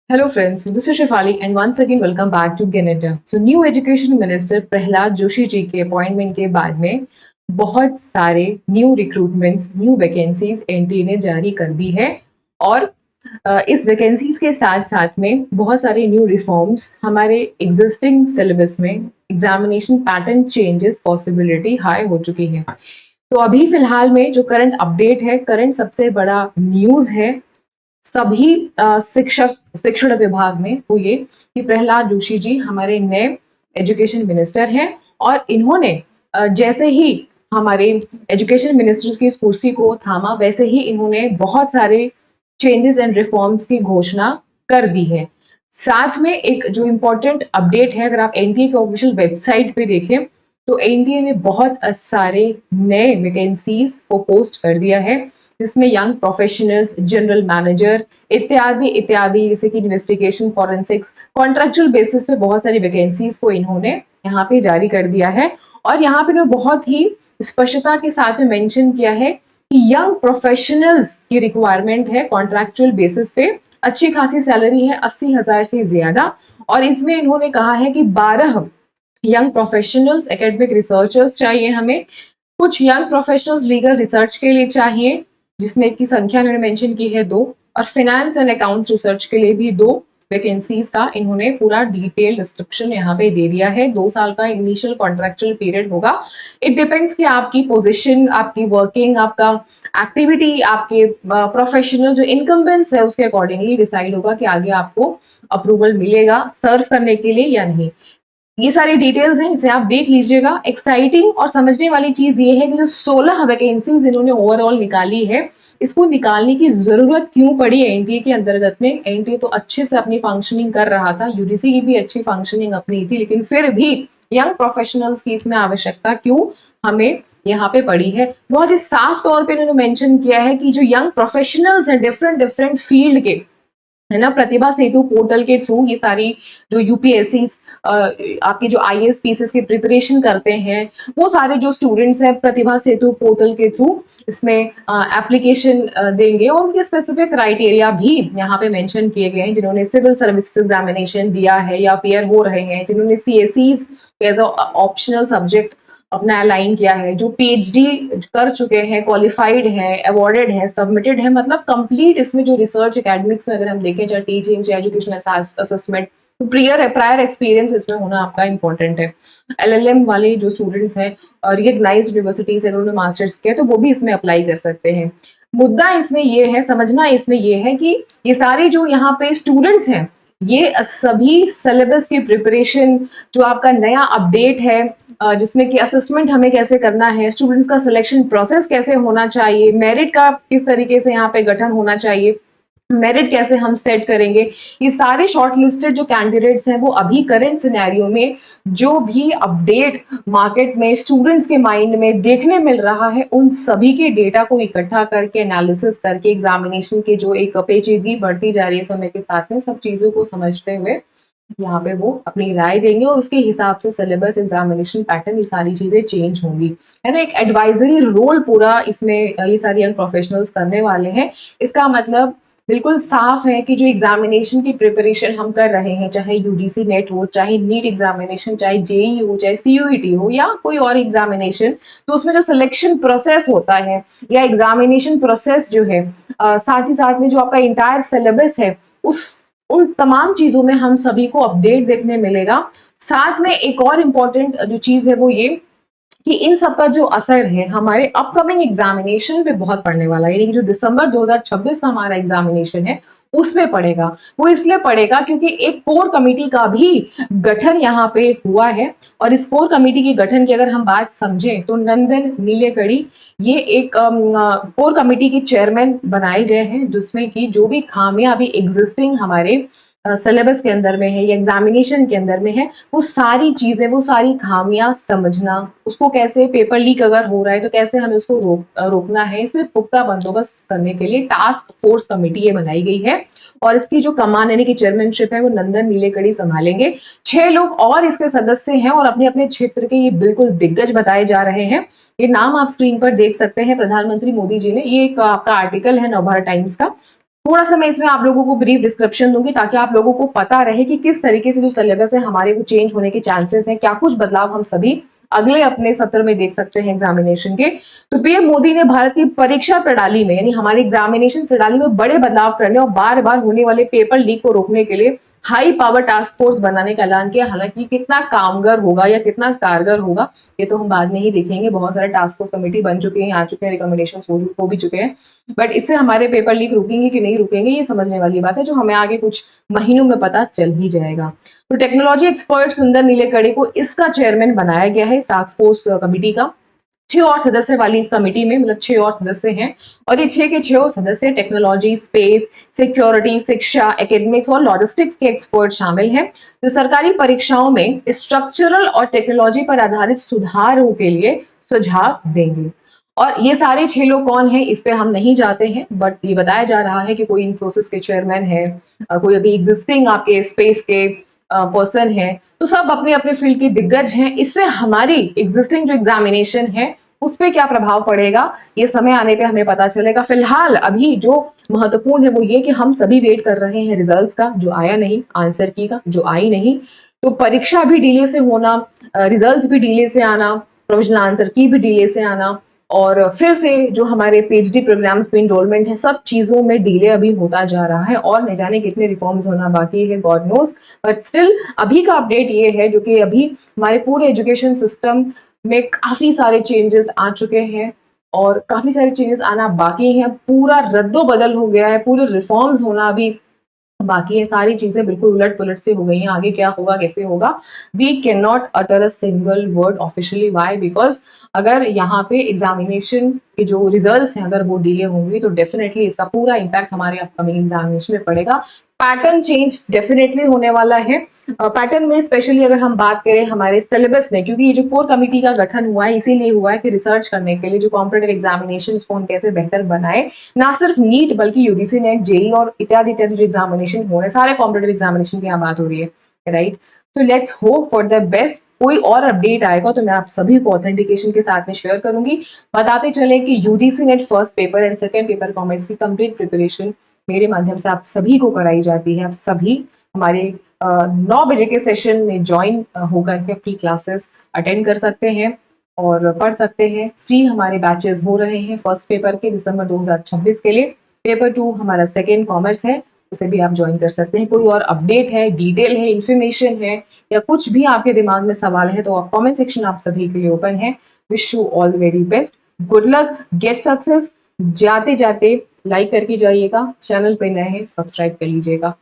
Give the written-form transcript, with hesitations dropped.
Hello friends, this is Shefali and once again welcome back to Canada. So new education minister Prahlad Joshi ji के appointment के बाद में बहुत सारे new recruitments, new vacancies NTA ने जारी कर दी है और इस वैकेंसीज के साथ साथ में बहुत सारे न्यू रिफॉर्म्स हमारे एग्जिस्टिंग सिलेबस में examination pattern changes possibility high हो चुकी है। तो अभी फिलहाल में जो करंट अपडेट है, करंट सबसे बड़ा न्यूज है सभी शिक्षक शिक्षण विभाग में वो ये कि प्रहलाद जोशी जी हमारे नए एजुकेशन मिनिस्टर हैं और इन्होंने जैसे ही हमारे एजुकेशन मिनिस्टर की इस कुर्सी को थामा वैसे ही इन्होंने बहुत सारे चेंजेस एंड रिफॉर्म्स की घोषणा कर दी है। साथ में एक जो इम्पोर्टेंट अपडेट है, अगर आप एनटीए के ऑफिशियल वेबसाइट पे देखें तो एनटीए ने बहुत सारे नए वैकेंसीज को पोस्ट कर दिया है, जिसमें यंग प्रोफेशनल्स, जनरल मैनेजर इत्यादि इत्यादि, जैसे कि इन्वेस्टिगेशन, फॉरेंसिक्स, कॉन्ट्रेक्चुअल बेसिस पे बहुत सारी वैकेंसीज को इन्होंने यहाँ पे जारी कर दिया है। और यहाँ पे इन्होंने बहुत ही स्पष्टता के साथ में मेंशन किया है कि यंग प्रोफेशनल्स की रिक्वायरमेंट है कॉन्ट्रेक्चुअल बेसिस पे, अच्छी खासी सैलरी है 80,000 से ज्यादा। और इसमें इन्होंने कहा है कि 12 यंग प्रोफेशनल्स एकेडमिक रिसर्चर्स चाहिए हमें, कुछ यंग प्रोफेशनल्स लीगल रिसर्च के लिए चाहिए, जिसमें की संख्या इन्होंने मेंशन की है 2, और फाइनेंस एंड अकाउंट्स रिसर्च के लिए भी 2 वैकेंसीज का इन्होंने पूरा डिटेल डिस्क्रिप्शन यहाँ पे दे दिया है। 2 साल का इनिशियल कॉन्ट्रेक्चुअल पीरियड होगा। इट डिपेंड्स कि आपकी पोजीशन, आपकी वर्किंग, आपका एक्टिविटी, आपके प्रोफेशनल जो इनकम्बेंस है उसके अकॉर्डिंगली डिसाइड होगा कि आगे आपको अप्रूवल मिलेगा सर्व करने के लिए या नहीं। ये सारी डिटेल्स हैं, इसे आप देख लीजिएगा। एक्साइटिंग और समझने वाली चीज ये है कि जो 16 वैकेंसीज इन्होंने ओवरऑल निकाली है, इसको निकालने की जरूरत क्यों पड़ी एनटीए के अंतर्गत में। एनटीए तो अच्छे से अपनी फंक्शनिंग कर रहा था, यूडीसी की भी अच्छी फंक्शनिंग अपनी थी, लेकिन फिर भी यंग प्रोफेशनल्स की इसमें आवश्यकता क्यों हमें यहाँ पे पड़ी है। बहुत ही साफ तौर पे इन्होंने मेंशन किया है कि जो यंग प्रोफेशनल्स हैं डिफरेंट डिफरेंट फील्ड के, है ना, प्रतिभा सेतु पोर्टल के थ्रू ये सारी जो यूपीएससी आपकी जो आईएएस पीसीएस की प्रिपरेशन करते हैं, वो सारे जो स्टूडेंट्स हैं प्रतिभा सेतु पोर्टल के थ्रू इसमें एप्लीकेशन देंगे और उनके स्पेसिफिक क्राइटेरिया भी यहाँ पे मेंशन किए गए हैं। जिन्होंने सिविल सर्विस एग्जामिनेशन दिया है या अपियर हो रहे हैं, जिन्होंने सीएसईज एज ऑप्शनल सब्जेक्ट अपना अलाइन किया है, जो पीएचडी कर चुके हैं, क्वालिफाइड हैं, अवॉर्डेड है, सबमिटेड है, मतलब कंप्लीट इसमें जो रिसर्च एकेडमिक्स में अगर हम देखें, चाहे टीचिंग चाहे एजुकेशन असेसमेंट, तो प्रायर एक्सपीरियंस इसमें होना आपका इंपॉर्टेंट है। एलएलएम वाले जो स्टूडेंट्स हैं रिकग्नाइज्ड यूनिवर्सिटी से उन्होंने मास्टर्स किया तो वो भी इसमें अप्लाई कर सकते हैं। मुद्दा इसमें ये है, समझना इसमें ये है कि ये सारे जो यहाँ पे स्टूडेंट्स हैं, ये सभी सिलेबस की प्रिपरेशन, जो आपका नया अपडेट है जिसमें कि असेसमेंट हमें कैसे करना है, स्टूडेंट्स का सिलेक्शन प्रोसेस कैसे होना चाहिए, मेरिट का किस तरीके से यहाँ पे गठन होना चाहिए, मेरिट कैसे हम सेट करेंगे, ये सारे शॉर्ट लिस्टेड जो कैंडिडेट्स हैं वो अभी करंट सिनेरियो में जो भी अपडेट मार्केट में स्टूडेंट्स के माइंड में देखने मिल रहा है, उन सभी के डेटा को इकट्ठा करके एनालिसिस करके एग्जामिनेशन के जो एक पेचीदगी बढ़ती जा रही है समय के साथ में, सब चीजों को समझते हुए यहाँ पे वो अपनी राय देंगे और उसके हिसाब से सिलेबस, एग्जामिनेशन पैटर्न, ये सारी चीजें चेंज होंगी, है ना। एक एडवाइजरी रोल पूरा इसमें ये सारे यंग प्रोफेशनल्स करने वाले हैं। इसका मतलब बिल्कुल साफ है कि जो एग्जामिनेशन की प्रिपरेशन हम कर रहे हैं, चाहे यूडीसी नेट हो, चाहे नीट एग्जामिनेशन, चाहे जेई हो, चाहे सीयूईटी हो या कोई और एग्जामिनेशन, तो उसमें जो सिलेक्शन प्रोसेस होता है या एग्जामिनेशन प्रोसेस जो है, साथ ही साथ में जो आपका इंटायर सिलेबस है, उस उन तमाम चीजों में हम सभी को अपडेट देखने मिलेगा। साथ में एक और इम्पोर्टेंट जो चीज है वो ये कि इन सब का जो असर है हमारे अपकमिंग एग्जामिनेशन पे बहुत पड़ने वाला है, यानी कि जो दिसंबर 2026 का हमारा एग्जामिनेशन है उसमें पड़ेगा। वो इसलिए पड़ेगा क्योंकि एक कोर कमेटी का भी गठन यहाँ पे हुआ है, और इस कोर कमेटी के गठन की अगर हम बात समझें तो नंदन नीलेकड़ी ये एक कोर कमेटी के चेयरमैन बनाए गए हैं, जिसमें कि जो भी खामियां अभी एग्जिस्टिंग हमारे सिलेबस के अंदर में है या एग्जामिनेशन के अंदर में है, वो सारी चीजें, वो सारी खामियां समझना, उसको कैसे पेपर लीक अगर हो रहा है तो कैसे हमें उसको रोकना है, इसे पुख्ता बंदोबस्त करने के लिए टास्क फोर्स कमेटी ये बनाई गई है। और इसकी जो कमान यानी कि चेयरमैनशिप है वो नंदन नीलेकड़ी संभालेंगे। 6 लोग और इसके सदस्य हैं और अपने अपने क्षेत्र के ये बिल्कुल दिग्गज बताए जा रहे हैं। ये नाम आप स्क्रीन पर देख सकते हैं, प्रधानमंत्री मोदी जी ने, ये एक आपका आर्टिकल है नवभारत टाइम्स का, थोड़ा सा मैं इसमें आप लोगों को ब्रीफ डिस्क्रिप्शन दूंगी ताकि आप लोगों को पता रहे कि किस तरीके से जो सिलेबस है हमारे वो चेंज होने के चांसेस हैं, क्या कुछ बदलाव हम सभी अगले अपने सत्र में देख सकते हैं एग्जामिनेशन के। तो पीएम मोदी ने भारत की परीक्षा प्रणाली में यानी हमारी एग्जामिनेशन प्रणाली में बड़े बदलाव करने और बार बार होने वाले पेपर लीक को रोकने के लिए हाई पावर टास्क फोर्स बनाने का ऐलान किया। हालांकि कितना कामगर होगा या कितना कारगर होगा ये तो हम बाद में ही देखेंगे। बहुत सारे टास्क फोर्स कमेटी बन चुके हैं, आ चुके हैं, रिकमेंडेशन हो भी चुके हैं, बट इससे हमारे पेपर लीक रुकेंगे कि नहीं रुकेंगे ये समझने वाली बात है, जो हमें आगे कुछ महीनों में पता चल ही जाएगा। तो टेक्नोलॉजी एक्सपर्ट सुंदर नीलेकणी को इसका चेयरमैन बनाया गया है, टास्क फोर्स कमेटी का। 6 और सदस्य वाली इस कमेटी में, मतलब 6 और सदस्य हैं, और ये 6 के 6 सदस्य टेक्नोलॉजी, स्पेस, सिक्योरिटी, शिक्षा, एकेडमिक्स और लॉजिस्टिक्स के एक्सपर्ट शामिल हैं, जो सरकारी परीक्षाओं में स्ट्रक्चरल और टेक्नोलॉजी पर आधारित सुधारों के लिए सुझाव देंगे। और ये सारे 6 लोग कौन हैं इस पे हम नहीं जाते हैं, बट ये बताया जा रहा है कि कोई इन्फोसिस के चेयरमैन है, कोई अभी एग्जिस्टिंग आपके स्पेस के पर्सन है, तो सब अपने अपने फील्ड के दिग्गज हैं। इससे हमारी एग्जिस्टिंग जो एग्जामिनेशन है उस पर क्या प्रभाव पड़ेगा ये समय आने पे हमें पता चलेगा। फिलहाल अभी जो महत्वपूर्ण है वो ये कि हम सभी वेट कर रहे हैं रिजल्ट्स का, जो आया नहीं, आंसर की का जो आई नहीं, तो परीक्षा भी डिले से होना, रिजल्ट्स भी डिले से आना, प्रोविजनल आंसर की भी डिले से आना, और फिर से जो हमारे पीएचडी प्रोग्राम्स में इनरोलमेंट है, सब चीजों में डिले अभी होता जा रहा है, और न जाने कितने रिफॉर्म्स होना बाकी है, गॉड नोस। बट स्टिल अभी का अपडेट ये है जो कि अभी हमारे पूरे एजुकेशन सिस्टम में काफी सारे चेंजेस आ चुके हैं और काफी सारे चेंजेस आना बाकी हैं। पूरा रद्दो बदल हो गया है, पूरे रिफॉर्म्स होना अभी बाकी है, सारी चीजें बिल्कुल उलट पुलट से हो गई हैं। आगे क्या होगा, कैसे होगा, we can not utter a single word officially. Why? Because अगर यहाँ पे एग्जामिनेशन के जो रिजल्ट्स हैं अगर वो डिले होंगे तो डेफिनेटली इसका पूरा इम्पैक्ट हमारे अपकमिंग एग्जामिनेशन में पड़ेगा। पैटर्न चेंज डेफिनेटली होने वाला है। पैटर्न में स्पेशली अगर हम बात करें हमारे सिलेबस में, क्योंकि ये जो कोर कमेटी का गठन हुआ है इसीलिए हुआ है कि रिसर्च करने के लिए जो कॉम्पिटेटिव एग्जामिनेशन को हम कैसे बेहतर बनाए, ना सिर्फ नीट बल्कि यूजीसी नेट, जेई और इत्यादि इत्यादि जो एग्जामिनेशन हो रहे हैं, सारे कॉम्पिटेटिव एग्जामिनेशन की यहाँ बात हो रही है, राइट? तो let's hope for the best. कोई और अपडेट आएगा तो मैं आप सभी को ऑथेंटिकेशन के साथ में शेयर करूंगी। बताते चले कि UGC net first paper and second paper comments की कंप्लीट प्रिपरेशन मेरे माध्यम से आप सभी को कराई जाती है। आप सभी हमारे 9 बजे के सेशन में ज्वाइन होकर के अपनी क्लासेस अटेंड कर सकते हैं और पढ़ सकते हैं। फ्री हमारे बैचेस हो रहे हैं फर्स्ट पेपर के दिसंबर 2026 के लिए। पेपर 2 हमारा सेकेंड कॉमर्स है, उसे भी आप ज्वाइन कर सकते हैं। कोई और अपडेट है, डिटेल है, इंफॉर्मेशन है या कुछ भी आपके दिमाग में सवाल है तो आप कमेंट सेक्शन आप सभी के लिए ओपन है। Wish you all the very best, good luck, get success. जाते जाते लाइक करके जाइएगा, चैनल पे नए हैं सब्सक्राइब कर लीजिएगा।